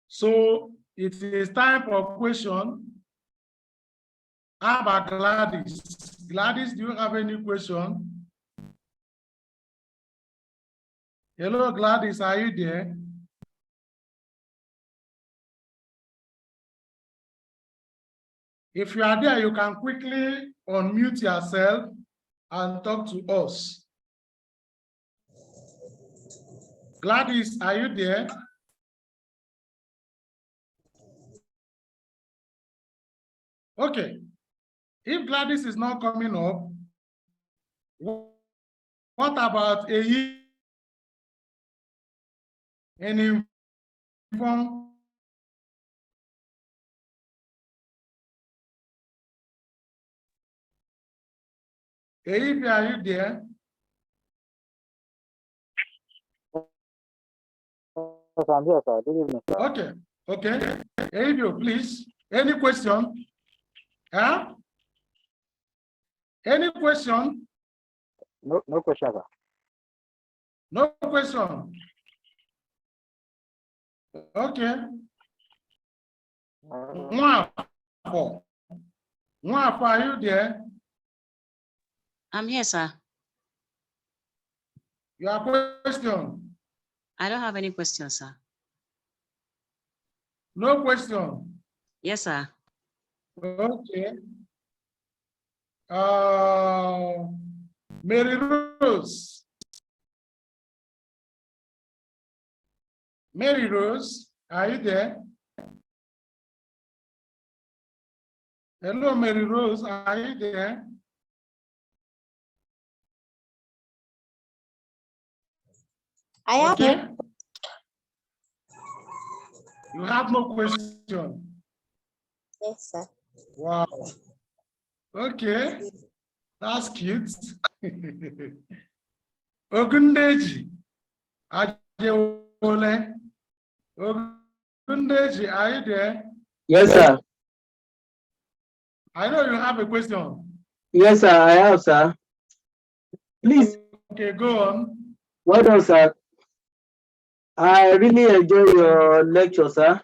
A: So it is time for question. How about Gladys? Gladys, do you have any question? Hello, Gladys, are you there? If you are there, you can quickly unmute yourself and talk to us. Gladys, are you there? Okay. If Gladys is not coming up, what about a any form? If are you there?
C: I'm here, sir. Good evening, sir.
A: Okay, okay. Avio, please. Any question? Huh? Any question?
C: No question, sir.
A: No question. Okay. Mwafo, are you there?
D: I'm here, sir.
A: Your question?
D: I don't have any questions, sir.
A: No question.
D: Yes, sir.
A: Okay. Mary Rose. Mary Rose, are you there? Hello, Mary Rose, are you there?
E: I am
A: Okay.
E: here.
A: You have no question.
E: Yes, sir.
A: Wow. Okay. That's cute. Ogundeji. Ajewole. Ogundeji, are you there?
F: Yes, sir.
A: I know you have a question.
F: Yes, sir, I have, sir. Please.
A: Okay, go on.
F: Well done, sir. I really enjoy your lecture, sir.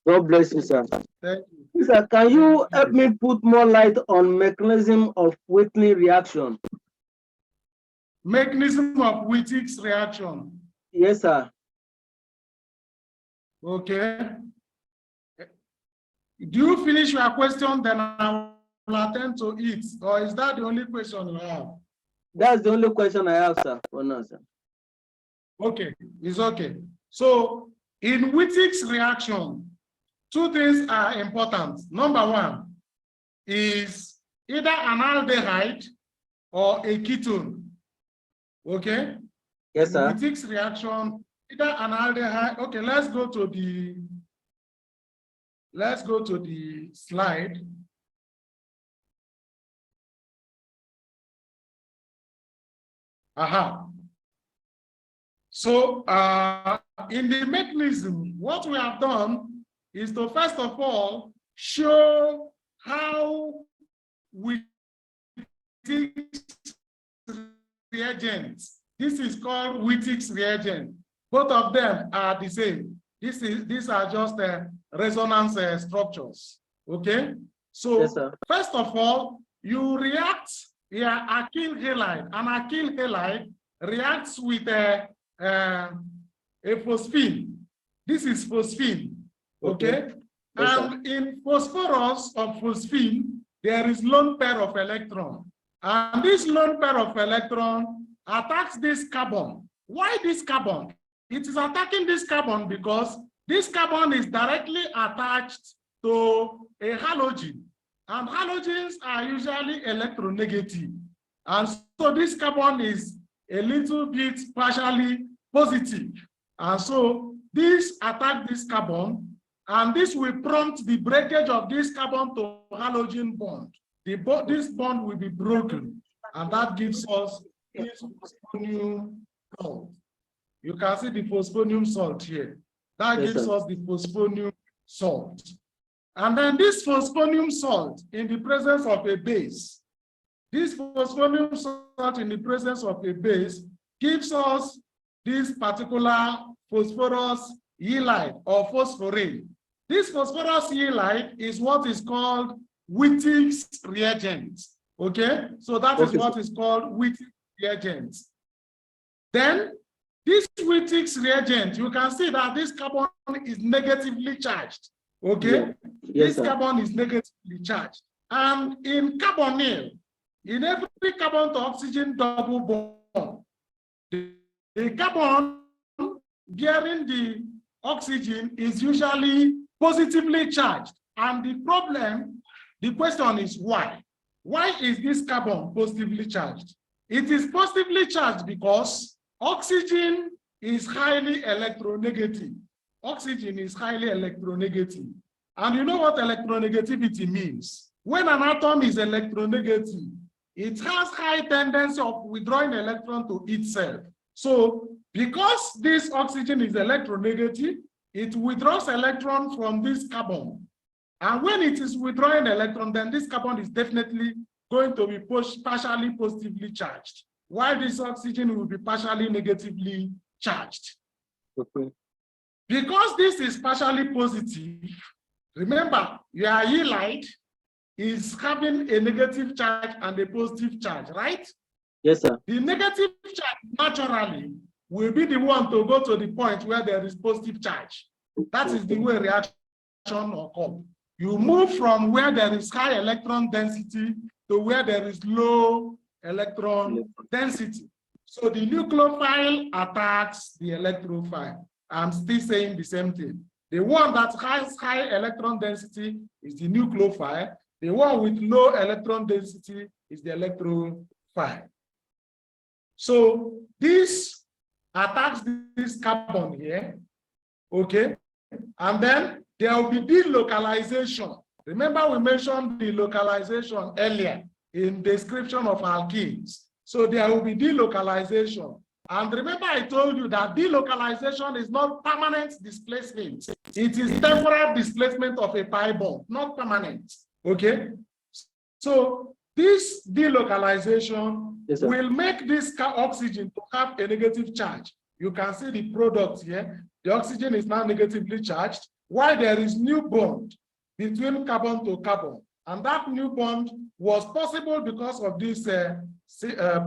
F: God bless you, sir.
A: Thank you.
F: Sir, can you help me put more light on mechanism of Whitney reaction?
A: Mechanism of Wittig's reaction.
F: Yes, sir.
A: Okay. Do you finish your question? Then I will attend to it. Or is that the only question you have?
F: That's the only question I have, sir, for now, sir.
A: Okay, it's okay. So In Wittig's reaction, two things are important. Number one is either an aldehyde or a ketone. Okay?
F: Yes, sir.
A: Wittig's reaction, either an aldehyde. Okay, let's go to the slide. Aha. So in the mechanism, what we have done is to first of all show how Wittig's reagents. This is called Wittig's reagent. Both of them are the same. These are just resonance structures. Okay. So
F: Yes, sir.
A: first of all, you react. Yeah, alkyl halide. An alkyl halide reacts with a phosphine. This is phosphine. Okay.
F: Yes,
A: And in phosphorus or phosphine, there is lone pair of electron. And this lone pair of electron attacks this carbon. Why this carbon? It is attacking this carbon because this carbon is directly attached to a halogen. And halogens are usually electronegative. And so this carbon is a little bit partially positive. And so this attacks this carbon, and this will prompt the breakage of this carbon to halogen bond. This bond will be broken, and that gives us this phosphonium salt. You can see the phosphonium salt here. That gives us the phosphonium salt. And then this phosphonium salt in the presence of a base, this phosphonium salt in the presence of a base gives us this particular phosphorus halide or phosphorane. This phosphorus halide is what is called Wittig's reagent. Okay, so that is what is called Wittig's reagent. Then this Wittig's reagent, you can see that this carbon is negatively charged. Okay,
F: yes,
A: this carbon is negatively charged. And in carbonyl, in every carbon to oxygen double bond, the carbon bearing the oxygen is usually positively charged. And the question is why? Why is this carbon positively charged? It is positively charged because oxygen is highly electronegative. Oxygen is highly electronegative. And you know what electronegativity means? When an atom is electronegative, it has high tendency of withdrawing electron to itself. So because this oxygen is electronegative, it withdraws electron from this carbon. And when it is withdrawing electron, then this carbon is definitely going to be partially positively charged, while this oxygen will be partially negatively charged.
F: Okay.
A: Because this is partially positive, remember, your halide is having a negative charge and a positive charge, right?
F: Yes, sir.
A: The negative charge naturally will be the one to go to the point where there is positive charge. That is the way reaction occurs. You move from where there is high electron density to where there is low electron density. So the nucleophile attacks the electrophile. I'm still saying the same thing. The one that has high electron density is the nucleophile. The one with low electron density is the electrophile. So this attacks this carbon here, okay? And then there will be delocalization. Remember we mentioned delocalization earlier in description of alkenes. So there will be delocalization. And remember I told you that delocalization is not permanent displacement. It is temporal displacement of a pi bond, not permanent, okay? So this delocalization will make this oxygen to have a negative charge. You can see the product here. The oxygen is now negatively charged, while there is new bond between carbon to carbon. And that new bond was possible because of this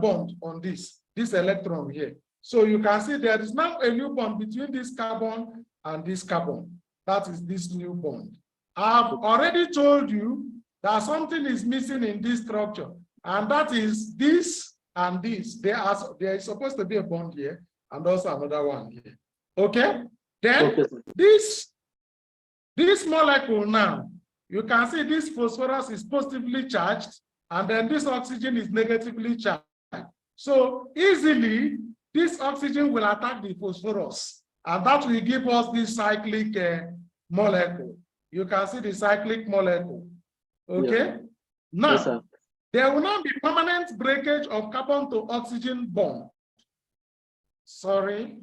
A: bond on this electron here. So you can see there is now a new bond between this carbon and this carbon. That is this new bond. I've already told you that something is missing in this structure, and that is this and this. There is supposed to be a bond here and also another one here. Okay? Then
F: Okay, sir.
A: this molecule now, you can see this phosphorus is positively charged, and then this oxygen is negatively charged. So easily, this oxygen will attack the phosphorus, and that will give us this cyclic molecule. You can see the cyclic molecule. Okay?
F: Yeah.
A: Now,
F: Yes, sir.
A: there will not be permanent breakage of carbon to oxygen bond. Sorry.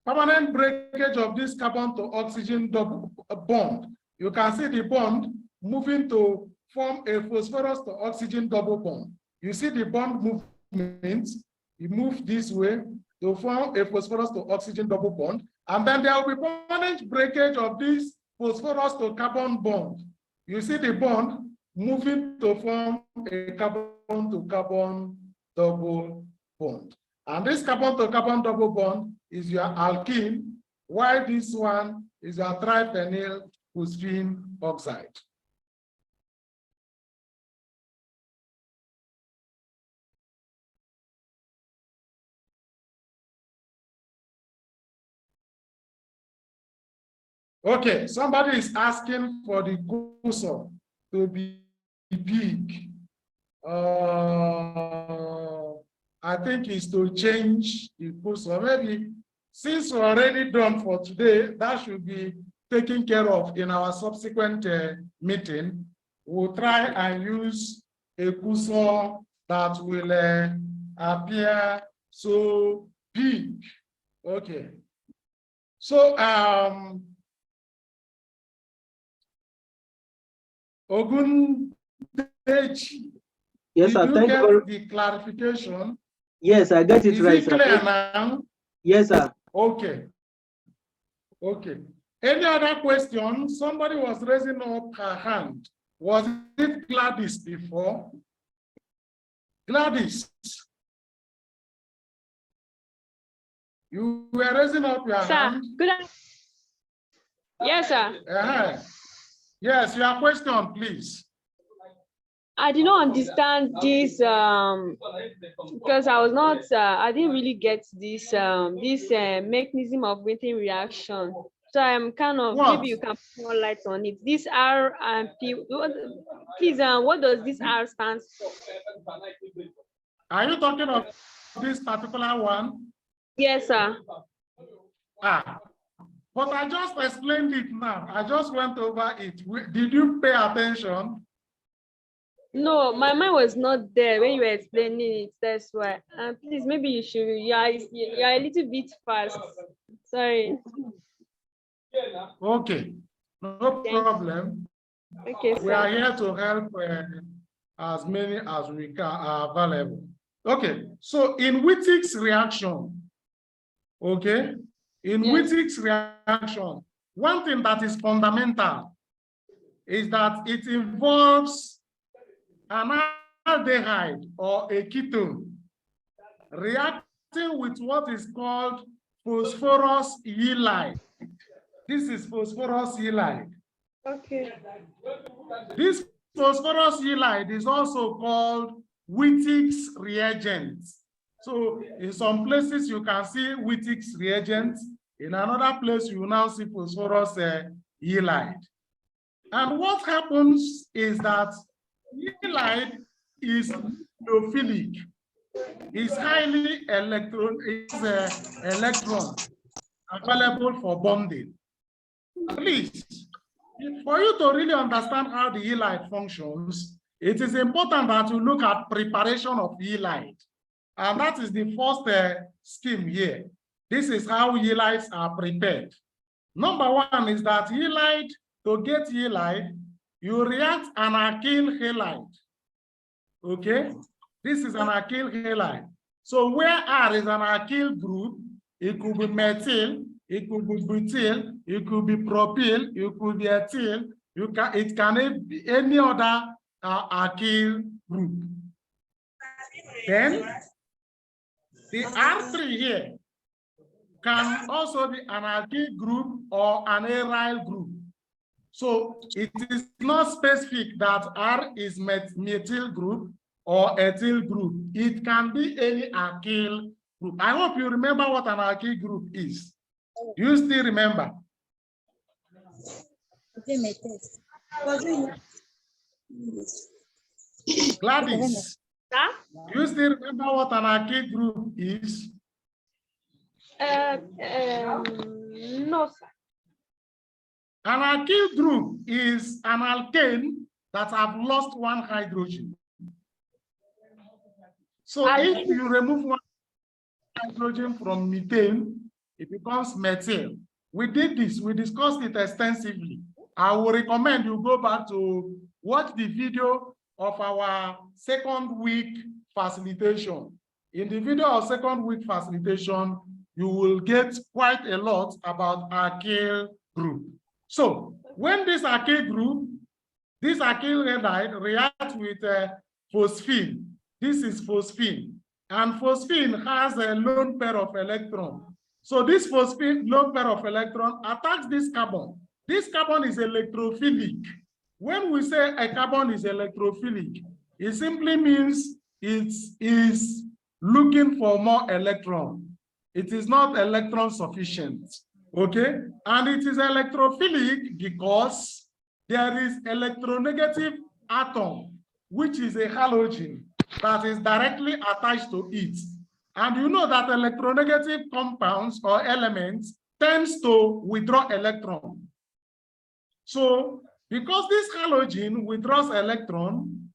A: Permanent breakage of this carbon to oxygen double bond. You can see the bond moving to form a phosphorus to oxygen double bond. You see the bond movement, you move this way to form a phosphorus to oxygen double bond, and then there will be permanent breakage of this phosphorus to carbon bond. You see the bond moving to form a carbon to carbon double bond. And this carbon to carbon double bond is your alkene, while this one is your triphenyl phosphine oxide. Okay, somebody is asking for the cursor to be big. I think it's to change the cursor. Maybe since we're already done for today, that should be taken care of in our subsequent meeting. We'll try and use a cursor that will appear so big. Okay. So, Ogundechi,
F: Yes, sir.
A: did you
F: Thank
A: get
F: you.
A: the clarification?
F: Yes, I get it
A: Is
F: right,
A: it clear
F: sir.
A: now?
F: Yes, sir.
A: Okay. Okay. Any other question? Somebody was raising up her hand. Was it Gladys before? Gladys. You were raising up your hand.
G: Good. Yes, sir.
A: Yes, your question, please.
G: I did not understand this because I was not. I didn't really get this mechanism of waiting reaction. So I'm kind of maybe you can put more light on it. This R and P. Please, what does this R stand for?
A: Are you talking of this particular one?
G: Yes, sir.
A: But I just explained it now. I just went over it. Did you pay attention?
G: No, my mind was not there when you were explaining it. That's why. Please, maybe you should. You're a little bit fast. Sorry.
A: Okay, no problem.
G: Okay,
A: we are here to help as many as we can are available. Okay, so in Wittig's reaction, okay, in Wittig's reaction, one thing that is fundamental is that it involves an aldehyde or a ketone reacting with what is called phosphorus halide. This is phosphorus halide.
G: Okay.
A: This phosphorus halide is also called Wittig's reagent. So in some places you can see Wittig's reagent. In another place you will now see phosphorus halide. And what happens is that halide is nucleophilic. It's highly electron available for bonding. Please, for you to really understand how the halide functions, it is important that you look at preparation of halide. And that is the first scheme here. This is how halides are prepared. Number one is that halide, to get halide, you react an alkyl halide. Okay? This is an alkyl halide. So where R is an alkyl group, it could be methyl, it could be butyl, it could be propyl, it could be ethyl, it can be any other alkyl group. Then the R3 here can also be an alkyl group or an aryl group. So it is not specific that R is methyl group or ethyl group. It can be any alkyl group. I hope you remember what an alkyl group is. Do you still remember?
E: Doing my test. Was doing
A: Gladys,
G: Sir?
A: do you still remember what an alkyl group is?
G: No, sir.
A: An alkyl group is an alkane that have lost one hydrogen. So if you remove one hydrogen from methane, it becomes methyl. We did this, we discussed it extensively. I will recommend you go back to watch the video of our second week facilitation. In the video of second week facilitation, you will get quite a lot about alkyl group. So when this alkyl group, this alkyl halide reacts with phosphine. This is phosphine. And phosphine has a lone pair of electrons. So this phosphine lone pair of electrons attacks this carbon. This carbon is electrophilic. When we say a carbon is electrophilic, it simply means it is looking for more electron. It is not electron sufficient, okay? And it is electrophilic because there is electronegative atom, which is a halogen that is directly attached to it. And you know that electronegative compounds or elements tends to withdraw electron. So because this halogen withdraws electron,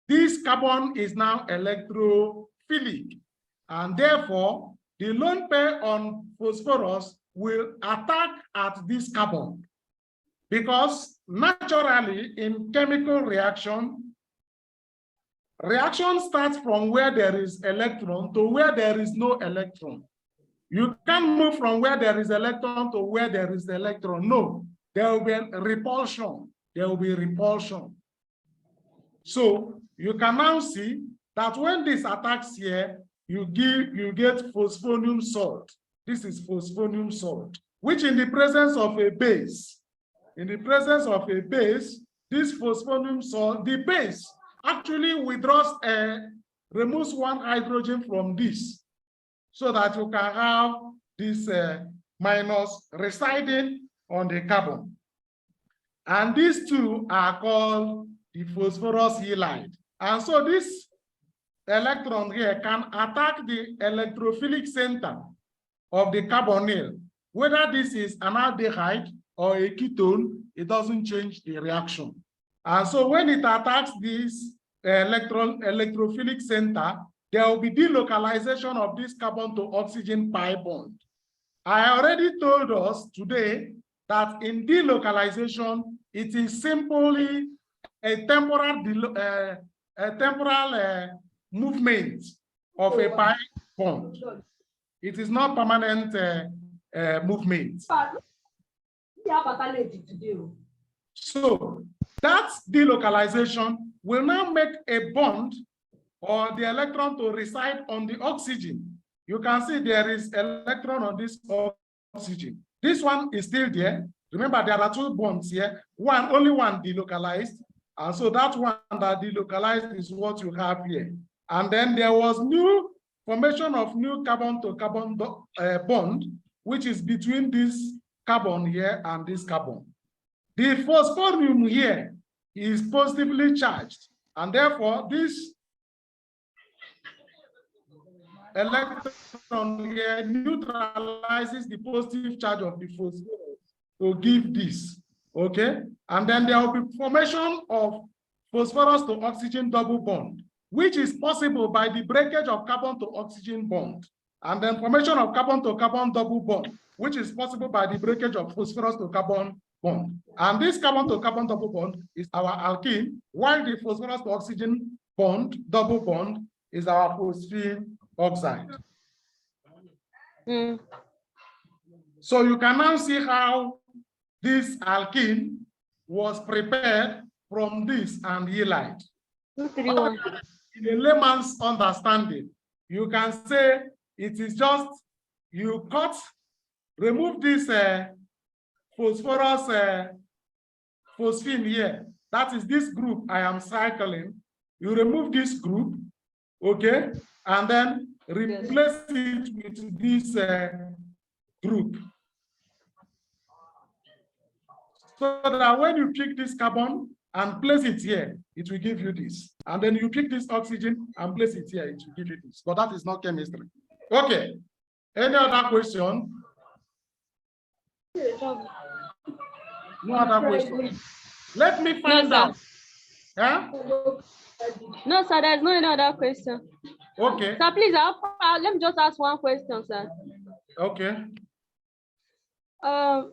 A: this carbon is now electrophilic. And therefore, the lone pair on phosphorus will attack at this carbon. Because naturally in chemical reaction starts from where there is electron to where there is no electron. You can't move from where there is electron to where there is electron. No, there will be a repulsion. There will be repulsion. So you can now see that when this attacks here, you get phosphonium salt. This is phosphonium salt, which in the presence of a base, this phosphonium salt, the base actually withdraws, removes one hydrogen from this, so that you can have this minus residing on the carbon. And these two are called the phosphorus halide. And so this electron here can attack the electrophilic center of the carbonyl. Whether this is an aldehyde or a ketone, it doesn't change the reaction. And so when it attacks this electrophilic center, there will be delocalization of this carbon to oxygen pi bond. I already told us today that in delocalization, it is simply a temporal movement of a pi bond. It is not permanent movement. So that delocalization will now make a bond or the electron to reside on the oxygen. You can see there is electron on this oxygen. This one is still there. Remember, there are two bonds here. Only one delocalized. And so that one that delocalized is what you have here. And then there was new formation of new carbon to carbon bond, which is between this carbon here and this carbon. The phosphonium here is positively charged, and therefore this electron here neutralizes the positive charge of the phosphorus to give this, okay? And then there will be formation of phosphorus to oxygen double bond, which is possible by the breakage of carbon to oxygen bond, and then formation of carbon to carbon double bond, which is possible by the breakage of phosphorus to carbon bond. And this carbon to carbon double bond is our alkene, while the phosphorus to oxygen bond, double bond, is our phosphine oxide. So you can now see how this alkene was prepared from this and halide. In a layman's understanding, you can say it is just, you remove this phosphorus phosphine here. That is this group I am cycling. You remove this group, okay, and then replace it with this group. So that when you pick this carbon and place it here, it will give you this. And then you pick this oxygen and place it here, it will give you this. But that is not chemistry. Okay. Any other question? No other question. Let me find
G: sir.
A: out. Huh?
G: No, sir, there's no any other question.
A: Okay.
G: Sir, please, let me just ask one question, sir.
A: Okay.
G: How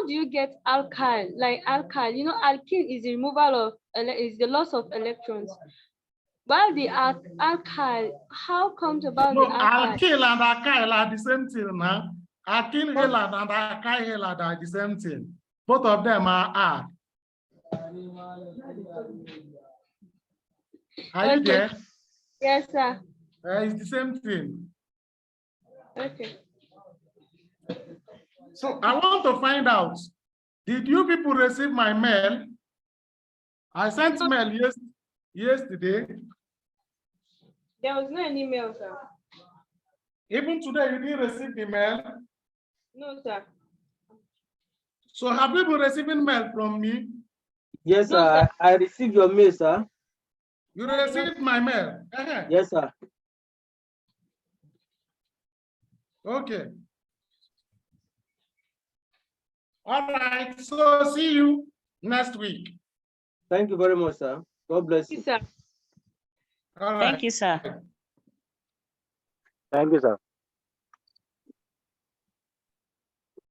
G: do you get alkyl? Like alkyl, you know, alkene is the removal of is the loss of electrons. While the alkyl, how comes about
A: No,
G: the alkyl?
A: alkyl and alkyl are the same thing now. Alkyl halide and alkyl halide are the same thing. Both of them are R. Are you
G: Okay.
A: there?
G: Yes, sir.
A: It's the same thing.
G: Okay.
A: So I want to find out, did you people receive my mail? I sent mail yesterday.
G: There was no any mail, sir.
A: Even today, you didn't receive the mail.
G: No, sir.
A: So have you been receiving mail from me?
F: Yes,
G: No,
F: sir.
G: sir.
F: I received your mail, sir.
A: You received my mail?
F: Yes, sir.
A: Okay. All right, so see you next week.
F: Thank you very much, sir. God bless you.
G: Yes, sir.
A: All right.
D: Thank you, sir.
C: Thank you, sir.